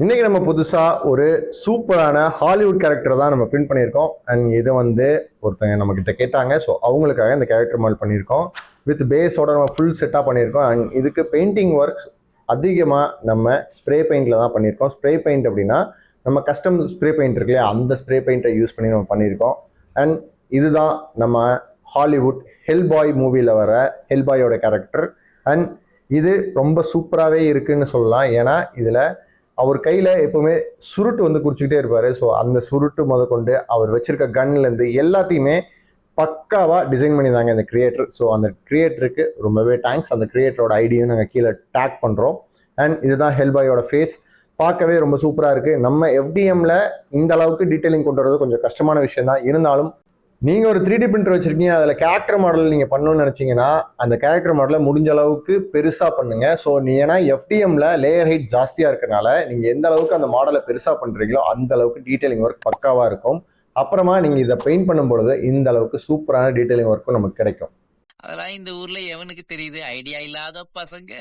இன்னைக்கு நம்ம புதுசா ஒரு சூப்பரான ஹாலிவுட் கேரக்டர் தான் நம்ம பிரிண்ட் பண்ணியிருக்கோம். அண்ட் இது வந்து ஒருத்தங்க நம்ம கிட்ட கேட்டாங்க. ஸோ அவங்களுக்காக இந்த கேரக்டர் மாடல் பண்ணியிருக்கோம். வித் பேஸோட நம்ம ஃபுல் செட்டாக பண்ணியிருக்கோம். அண்ட் இதுக்கு பெயிண்டிங் ஒர்க்ஸ் அதிகமாக நம்ம ஸ்ப்ரே பெயிண்டில் தான் பண்ணியிருக்கோம். ஸ்ப்ரே பெயிண்ட் அப்படின்னா நம்ம கஸ்டம் ஸ்ப்ரே பெயிண்ட் இருக்கு இல்லையா, அந்த ஸ்ப்ரே பெயிண்ட்டை யூஸ் பண்ணி நம்ம பண்ணியிருக்கோம். அண்ட் இதுதான் நம்ம ஹாலிவுட் ஹெல்பாய் மூவியில் வர ஹெல்பாயோட கேரக்டர். அண்ட் இது ரொம்ப சூப்பராகவே இருக்குன்னு சொல்லலாம். ஏன்னா இதில் அவர் கையில் எப்பவுமே சுருட்டு வந்து குறிச்சிக்கிட்டே இருப்பார். ஸோ அந்த சுருட்டு கொண்டு அவர் வச்சிருக்க கன்லேருந்து எல்லாத்தையுமே பக்காவாக டிசைன் பண்ணியிருந்தாங்க இந்த கிரியேட்டர். ஸோ அந்த கிரியேட்டருக்கு ரொம்பவே தேங்க்ஸ். அந்த கிரியேட்டரோட ஐடியும் நாங்கள் கீழே டேக் பண்ணுறோம். அண்ட் இதுதான் ஹெல்பாயோட ஃபேஸ். பார்க்கவே ரொம்ப சூப்பராக இருக்குது. நம்ம எஃப்டிஎம்ல இந்த அளவுக்கு டீட்டெயிலிங் கொண்டு வரது கொஞ்சம் கஷ்டமான விஷயம் தான். இருந்தாலும் நீங்கள் ஒரு 3D பிரிண்டர் வச்சுருக்கீங்க, அதில் கேரக்டர் மாடல் நீங்கள் பண்ணணும்னு நினச்சிங்கன்னா அந்த கேரக்டர் மாடலை முடிஞ்ச அளவுக்கு பெருசாக பண்ணுங்கள். ஸோ ஏன்னா எஃப்டிஎம்ல லேயர் ஹைட் ஜாஸ்தியாக இருக்கிறனால நீங்கள் எந்த அளவுக்கு அந்த மாடலை பெருசாக பண்ணுறீங்களோ அந்த அளவுக்கு டீட்டெயிலிங் ஒர்க் பக்காவாக இருக்கும். அப்புறமா நீங்கள் இதை பெயிண்ட் பண்ணும்பொழுது இந்த அளவுக்கு சூப்பரான டீட்டெயிலிங் ஒர்க்கும் நமக்கு கிடைக்கும். அதெல்லாம் இந்த ஊர்ல எவனுக்கு தெரியுது? ஐடியா இல்லாத பசங்க.